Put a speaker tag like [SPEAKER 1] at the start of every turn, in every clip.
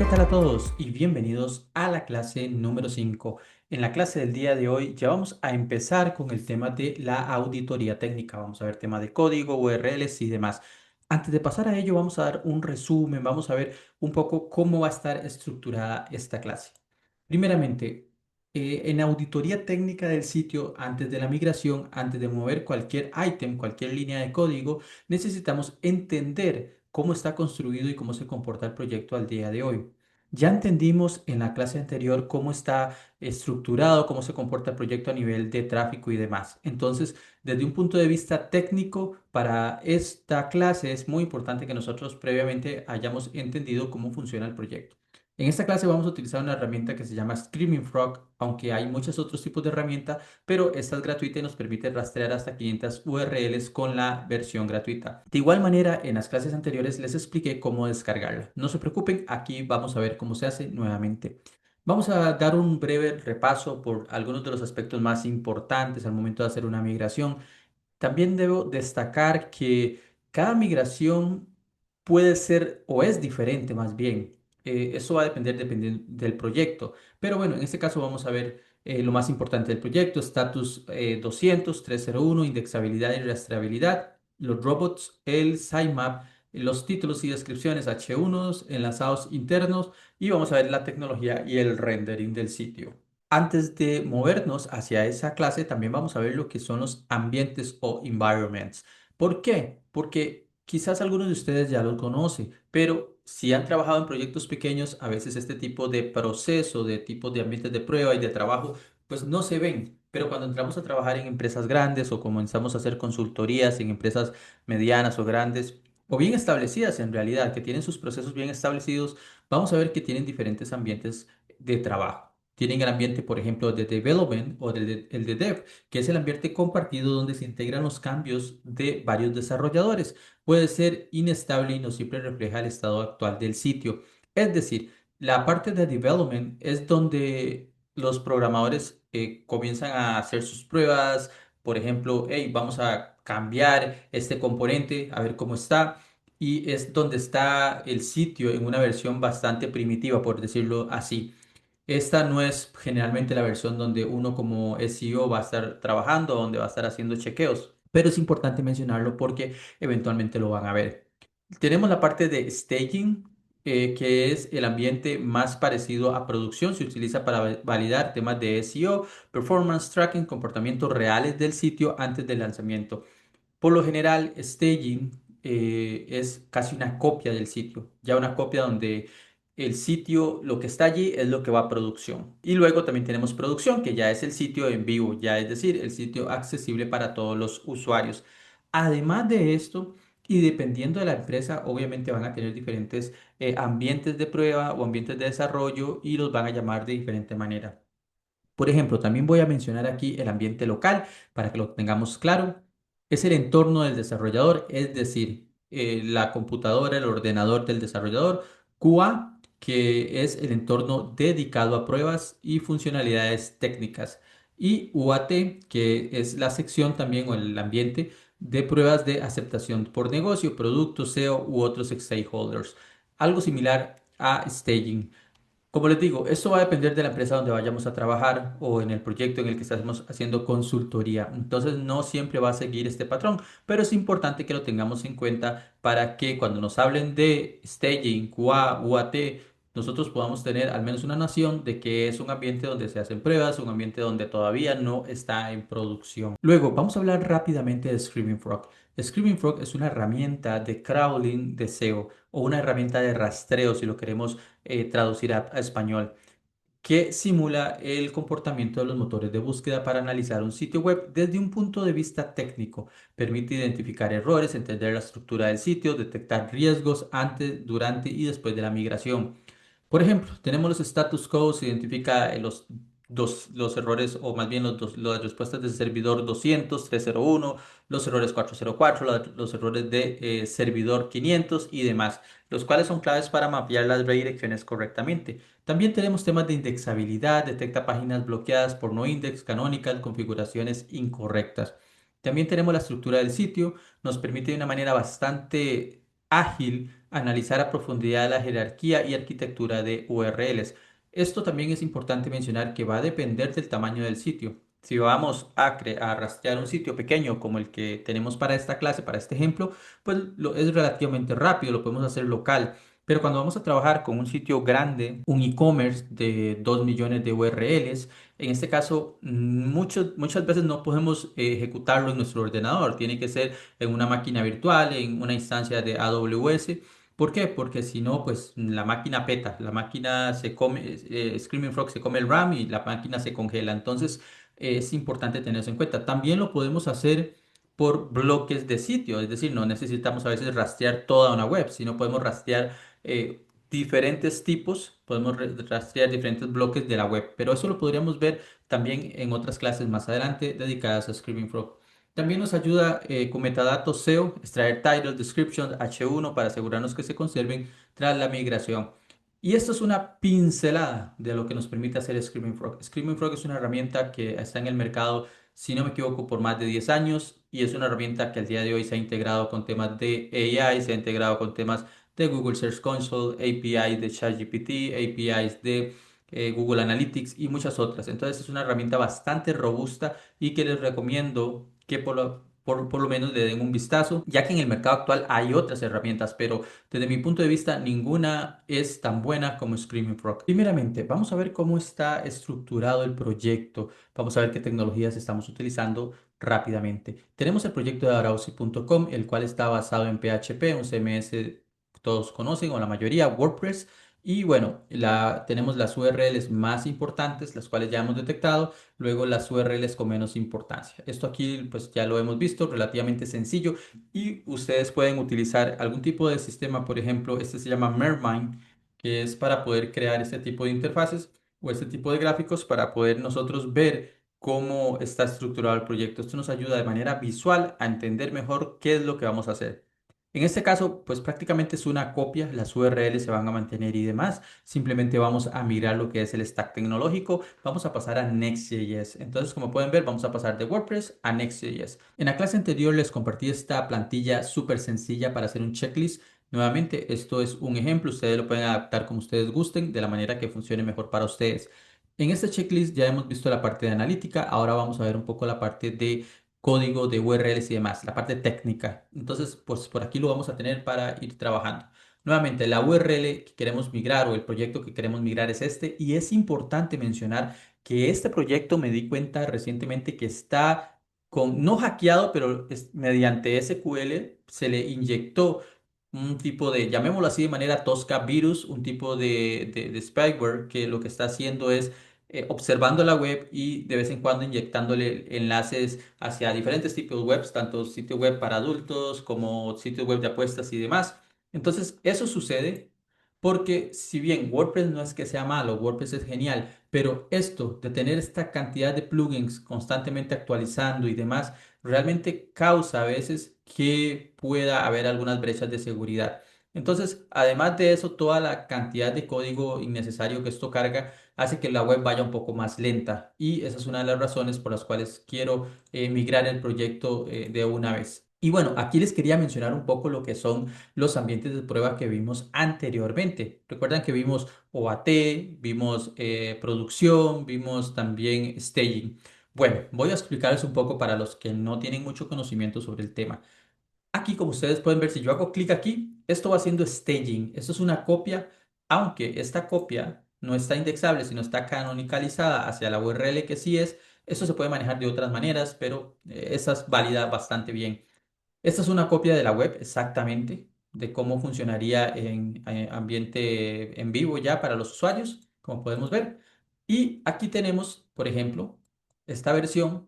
[SPEAKER 1] tal a todos y bienvenidos a la clase número 5? En la clase del día de hoy ya vamos a empezar con el tema de la auditoría técnica. Vamos a ver tema de código, URLs y demás. Antes de pasar a ello, vamos a dar un resumen, vamos a ver un poco cómo va a estar estructurada esta clase. Primeramente, en auditoría técnica del sitio, antes de la migración, antes de mover cualquier ítem, cualquier línea de código, necesitamos entender cómo está construido y cómo se comporta el proyecto al día de hoy. Ya entendimos en la clase anterior cómo está estructurado, cómo se comporta el proyecto a nivel de tráfico y demás. Entonces, desde un punto de vista técnico, para esta clase es muy importante que nosotros previamente hayamos entendido cómo funciona el proyecto. En esta clase vamos a utilizar una herramienta que se llama Screaming Frog, aunque hay muchos otros tipos de herramientas, pero esta es gratuita y nos permite rastrear hasta 500 URLs con la versión gratuita. De igual manera, en las clases anteriores les expliqué cómo descargarla. No se preocupen, aquí vamos a ver cómo se hace nuevamente. Vamos a dar un breve repaso por algunos de los aspectos más importantes al momento de hacer una migración. También debo destacar que cada migración puede ser o es diferente más bien. Eso va a depender del proyecto. Pero bueno, en este caso vamos a ver lo más importante del proyecto: status 200, 301, indexabilidad y rastreabilidad, los robots, el sitemap, los títulos y descripciones H1, enlazados internos, y vamos a ver la tecnología y el rendering del sitio. Antes de movernos hacia esa clase, también vamos a ver lo que son los ambientes o environments. ¿Por qué? Porque quizás algunos de ustedes ya los conocen, pero si han trabajado en proyectos pequeños, a veces este tipo de proceso, de tipos de ambientes de prueba y de trabajo, pues no se ven. Pero cuando entramos a trabajar en empresas grandes o comenzamos a hacer consultorías en empresas medianas o grandes, o bien establecidas en realidad, que tienen sus procesos bien establecidos, vamos a ver que tienen diferentes ambientes de trabajo. Tienen el ambiente, por ejemplo, de development o el de dev, que es el ambiente compartido donde se integran los cambios de varios desarrolladores. Puede ser inestable y no siempre refleja el estado actual del sitio. Es decir, la parte de development es donde los programadores comienzan a hacer sus pruebas. Por ejemplo, hey, vamos a cambiar este componente, a ver cómo está. Y es donde está el sitio en una versión bastante primitiva, por decirlo así. Esta no es generalmente la versión donde uno como SEO va a estar trabajando, donde va a estar haciendo chequeos, pero es importante mencionarlo porque eventualmente lo van a ver. Tenemos la parte de staging, que es el ambiente más parecido a producción. Se utiliza para validar temas de SEO, performance tracking, comportamientos reales del sitio antes del lanzamiento. Por lo general, staging es casi una copia del sitio, ya una copia donde el sitio, lo que está allí es lo que va a producción. Y luego también tenemos producción, que ya es el sitio en vivo, ya es decir, el sitio accesible para todos los usuarios. Además de esto, y dependiendo de la empresa, obviamente van a tener diferentes ambientes de prueba o ambientes de desarrollo y los van a llamar de diferente manera. Por ejemplo, también voy a mencionar aquí el ambiente local para que lo tengamos claro. Es el entorno del desarrollador, es decir, la computadora, el ordenador del desarrollador. QA, que es el entorno dedicado a pruebas y funcionalidades técnicas. Y UAT, que es la sección también o el ambiente de pruebas de aceptación por negocio, producto, SEO u otros stakeholders. Algo similar a staging. Como les digo, esto va a depender de la empresa donde vayamos a trabajar o en el proyecto en el que estamos haciendo consultoría. Entonces, no siempre va a seguir este patrón, pero es importante que lo tengamos en cuenta para que cuando nos hablen de staging, QA, UAT, nosotros podamos tener al menos una noción de que es un ambiente donde se hacen pruebas, un ambiente donde todavía no está en producción. Luego, vamos a hablar rápidamente de Screaming Frog. Screaming Frog es una herramienta de crawling de SEO o una herramienta de rastreo, si lo queremos traducir a español, que simula el comportamiento de los motores de búsqueda para analizar un sitio web desde un punto de vista técnico. Permite identificar errores, entender la estructura del sitio, detectar riesgos antes, durante y después de la migración. Por ejemplo, tenemos los status codes, identifica los errores, o más bien las respuestas del servidor 200, 301, los errores 404, los errores de servidor 500 y demás, los cuales son claves para mapear las redirecciones correctamente. También tenemos temas de indexabilidad, detecta páginas bloqueadas por no index, canonical, configuraciones incorrectas. También tenemos la estructura del sitio, nos permite de una manera bastante ágil analizar a profundidad la jerarquía y arquitectura de URLs. Esto también es importante mencionar que va a depender del tamaño del sitio. Si vamos a rastrear un sitio pequeño como el que tenemos para esta clase, para este ejemplo, pues es relativamente rápido, lo podemos hacer local. Pero cuando vamos a trabajar con un sitio grande, un e-commerce de 2 millones de URLs, en este caso, muchas veces no podemos ejecutarlo en nuestro ordenador. Tiene que ser en una máquina virtual, en una instancia de AWS. ¿Por qué? Porque si no, pues la máquina peta, la máquina se come, Screaming Frog se come el RAM y la máquina se congela. Entonces, es importante tener eso en cuenta. También lo podemos hacer por bloques de sitio, es decir, no necesitamos a veces rastrear toda una web, sino podemos rastrear diferentes tipos, podemos rastrear diferentes bloques de la web, pero eso lo podríamos ver también en otras clases más adelante dedicadas a Screaming Frog. También nos ayuda con metadatos SEO, extraer title, description, H1 para asegurarnos que se conserven tras la migración. Y esto es una pincelada de lo que nos permite hacer Screaming Frog. Screaming Frog es una herramienta que está en el mercado, si no me equivoco, por más de 10 años y es una herramienta que al día de hoy se ha integrado con temas de AI, se ha integrado con temas de Google Search Console, APIs de ChatGPT, APIs de Google Analytics y muchas otras. Entonces es una herramienta bastante robusta y que les recomiendo que por lo menos le den un vistazo, ya que en el mercado actual hay otras herramientas, pero desde mi punto de vista ninguna es tan buena como Screaming Frog. Primeramente, vamos a ver cómo está estructurado el proyecto, vamos a ver qué tecnologías estamos utilizando rápidamente. Tenemos el proyecto de Arauzi.com, el cual está basado en PHP, un CMS todos conocen o la mayoría, WordPress. Y bueno, tenemos las URLs más importantes, las cuales ya hemos detectado, luego las URLs con menos importancia. Esto aquí pues ya lo hemos visto, relativamente sencillo y ustedes pueden utilizar algún tipo de sistema, por ejemplo, este se llama Mermine, que es para poder crear este tipo de interfaces o este tipo de gráficos para poder nosotros ver cómo está estructurado el proyecto. Esto nos ayuda de manera visual a entender mejor qué es lo que vamos a hacer. En este caso, pues prácticamente es una copia, las URLs se van a mantener y demás. Simplemente vamos a migrar lo que es el stack tecnológico, vamos a pasar a Next.js. Entonces, como pueden ver, vamos a pasar de WordPress a Next.js. En la clase anterior les compartí esta plantilla súper sencilla para hacer un checklist. Nuevamente, esto es un ejemplo, ustedes lo pueden adaptar como ustedes gusten, de la manera que funcione mejor para ustedes. En este checklist ya hemos visto la parte de analítica, ahora vamos a ver un poco la parte de código de URLs y demás, la parte técnica. Entonces, pues por aquí lo vamos a tener para ir trabajando. Nuevamente, la URL que queremos migrar o el proyecto que queremos migrar es este y es importante mencionar que este proyecto me di cuenta recientemente que está no hackeado, pero mediante SQL se le inyectó un tipo de, llamémoslo así de manera tosca, virus, un tipo de spyware que lo que está haciendo es observando la web y de vez en cuando inyectándole enlaces hacia diferentes tipos de webs, tanto sitio web para adultos como sitio web de apuestas y demás. Entonces, eso sucede porque si bien WordPress no es que sea malo, WordPress es genial, pero esto de tener esta cantidad de plugins constantemente actualizando y demás, realmente causa a veces que pueda haber algunas brechas de seguridad. Entonces, además de eso, toda la cantidad de código innecesario que esto carga hace que la web vaya un poco más lenta y esa es una de las razones por las cuales quiero migrar el proyecto de una vez. Y bueno, aquí les quería mencionar un poco lo que son los ambientes de prueba que vimos anteriormente. Recuerdan que vimos OAT, vimos producción, vimos también staging. Bueno, voy a explicarles un poco para los que no tienen mucho conocimiento sobre el tema. Aquí, como ustedes pueden ver, si yo hago clic aquí, esto va haciendo staging. Esto es una copia, aunque esta copia no está indexable, sino está canonicalizada hacia la URL que sí es. Esto se puede manejar de otras maneras, pero esa es válida bastante bien. Esta es una copia de la web exactamente, de cómo funcionaría en ambiente en vivo ya para los usuarios, como podemos ver. Y aquí tenemos, por ejemplo, esta versión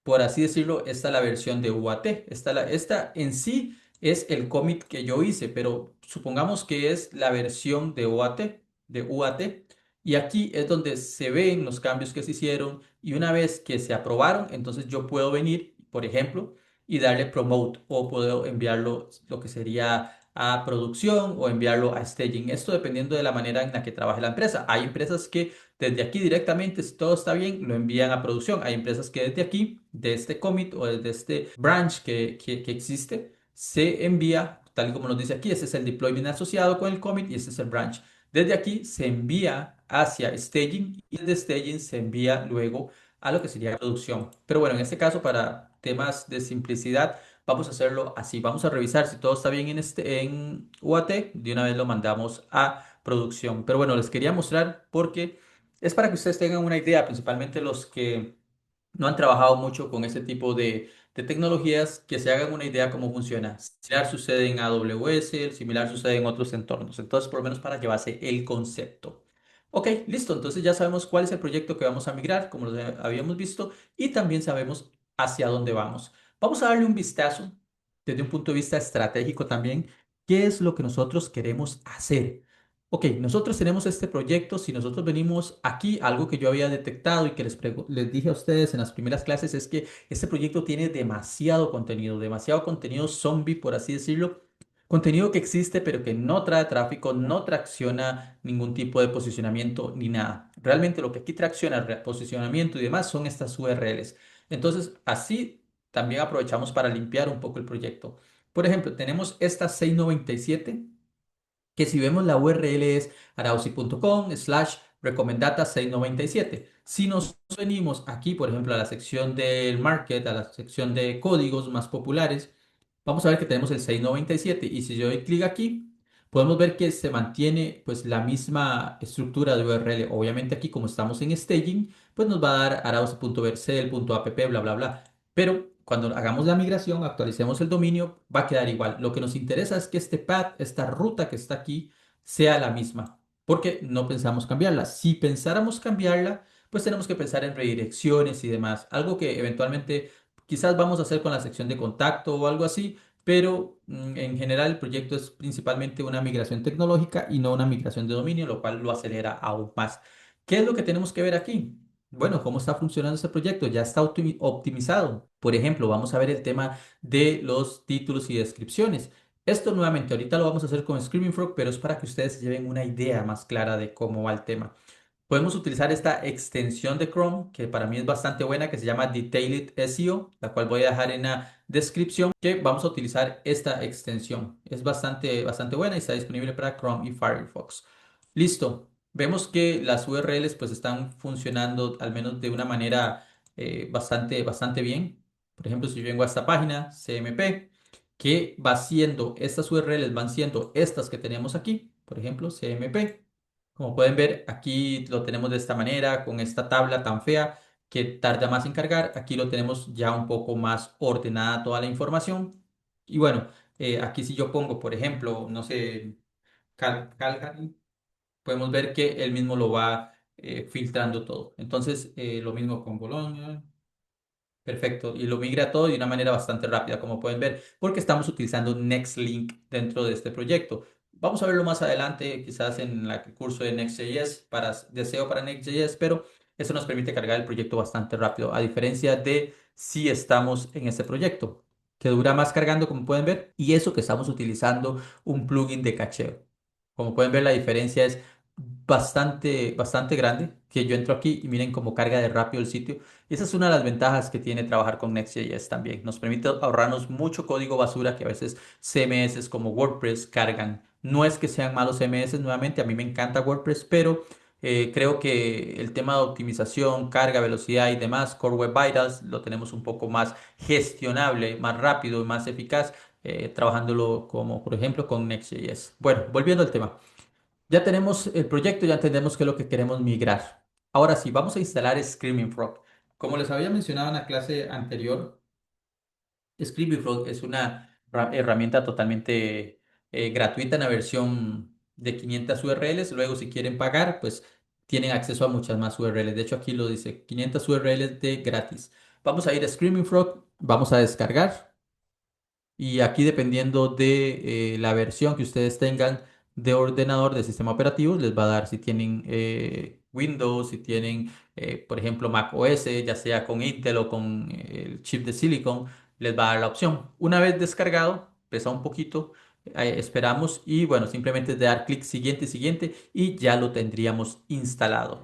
[SPEAKER 1] por así decirlo, esta es la versión de UAT. Esta en sí es el commit que yo hice, pero supongamos que es la versión de UAT, y aquí es donde se ven los cambios que se hicieron y una vez que se aprobaron, entonces yo puedo venir, por ejemplo, y darle promote o puedo enviarlo lo que sería a producción o enviarlo a staging. Esto dependiendo de la manera en la que trabaje la empresa. Hay empresas que desde aquí directamente, si todo está bien, lo envían a producción. Hay empresas que desde aquí, de este commit o desde este branch que existe, se envía tal y como nos dice aquí, este es el deployment asociado con el commit y este es el branch. Desde aquí se envía hacia staging y desde staging se envía luego a lo que sería producción. Pero bueno, en este caso, para temas de simplicidad, vamos a hacerlo así. Vamos a revisar si todo está bien en UAT. De una vez lo mandamos a producción. Pero bueno, les quería mostrar porque es para que ustedes tengan una idea, principalmente los que no han trabajado mucho con este tipo de tecnologías, que se hagan una idea cómo funciona. Similar sucede en AWS, similar sucede en otros entornos. Entonces, por lo menos para llevarse el concepto. Ok, listo. Entonces ya sabemos cuál es el proyecto que vamos a migrar, como lo habíamos visto, y también sabemos hacia dónde vamos. Vamos a darle un vistazo desde un punto de vista estratégico también, qué es lo que nosotros queremos hacer. Ok, nosotros tenemos este proyecto. Si nosotros venimos aquí, algo que yo había detectado y que les dije a ustedes en las primeras clases es que este proyecto tiene demasiado contenido zombie, por así decirlo. Contenido que existe, pero que no trae tráfico, no tracciona ningún tipo de posicionamiento ni nada. Realmente lo que aquí tracciona posicionamiento y demás son estas URLs. Entonces, así también aprovechamos para limpiar un poco el proyecto. Por ejemplo, tenemos esta 697 que si vemos la URL es arauzi.com/recomendata 697. Si nos venimos aquí, por ejemplo, a la sección del market, a la sección de códigos más populares, vamos a ver que tenemos el 697 y si yo doy clic aquí, podemos ver que se mantiene pues la misma estructura de URL. Obviamente aquí como estamos en staging, pues nos va a dar arauzi.vercel.app, bla, bla, bla. Pero cuando hagamos la migración, actualicemos el dominio, va a quedar igual. Lo que nos interesa es que este path, esta ruta que está aquí, sea la misma, porque no pensamos cambiarla. Si pensáramos cambiarla, pues tenemos que pensar en redirecciones y demás, algo que eventualmente quizás vamos a hacer con la sección de contacto o algo así, pero en general el proyecto es principalmente una migración tecnológica y no una migración de dominio, lo cual lo acelera aún más. ¿Qué es lo que tenemos que ver aquí? Bueno, ¿cómo está funcionando este proyecto? Ya está optimizado. Por ejemplo, vamos a ver el tema de los títulos y descripciones. Esto nuevamente, ahorita lo vamos a hacer con Screaming Frog, pero es para que ustedes se lleven una idea más clara de cómo va el tema. Podemos utilizar esta extensión de Chrome, que para mí es bastante buena, que se llama Detailed SEO, la cual voy a dejar en la descripción, que vamos a utilizar esta extensión. Es bastante buena y está disponible para Chrome y Firefox. Listo. Vemos que las URLs pues están funcionando al menos de una manera bastante bien. Por ejemplo, si yo vengo a esta página, CMP, que va siendo, estas URLs van siendo estas que tenemos aquí, por ejemplo, CMP. Como pueden ver, aquí lo tenemos de esta manera, con esta tabla tan fea que tarda más en cargar. Aquí lo tenemos ya un poco más ordenada toda la información. Y bueno, aquí si yo pongo, por ejemplo, no sé, Calgary, podemos ver que él mismo lo va filtrando todo. Entonces, lo mismo con Bolonia. Perfecto, y lo migra todo de una manera bastante rápida, como pueden ver, porque estamos utilizando NextLink dentro de este proyecto. Vamos a verlo más adelante, quizás en el curso de Next.js, deseo para Next.js, pero eso nos permite cargar el proyecto bastante rápido, a diferencia de si estamos en este proyecto, que dura más cargando, como pueden ver, y eso que estamos utilizando un plugin de cacheo. Como pueden ver, la diferencia es bastante grande, que yo entro aquí y miren cómo carga de rápido el sitio. Y esa es una de las ventajas que tiene trabajar con Next.js también. Nos permite ahorrarnos mucho código basura que a veces CMS como WordPress cargan. No es que sean malos CMS, nuevamente, a mí me encanta WordPress, pero creo que el tema de optimización, carga, velocidad y demás, Core Web Vitals, lo tenemos un poco más gestionable, más rápido y más eficaz, trabajándolo como, por ejemplo, con Next.js. Bueno, volviendo al tema. Ya tenemos el proyecto, ya entendemos qué es lo que queremos migrar. Ahora sí, vamos a instalar Screaming Frog. Como les había mencionado en la clase anterior, Screaming Frog es una herramienta totalmente gratuita en la versión de 500 URLs. Luego, si quieren pagar, pues tienen acceso a muchas más URLs. De hecho, aquí lo dice, 500 URLs de gratis. Vamos a ir a Screaming Frog, vamos a descargar. Y aquí dependiendo de la versión que ustedes tengan de ordenador de sistema operativo, les va a dar si tienen Windows, si tienen, por ejemplo, Mac OS, ya sea con Intel o con el chip de Silicon, les va a dar la opción. Una vez descargado, pesa un poquito, esperamos y bueno, simplemente es de dar clic siguiente y ya lo tendríamos instalado.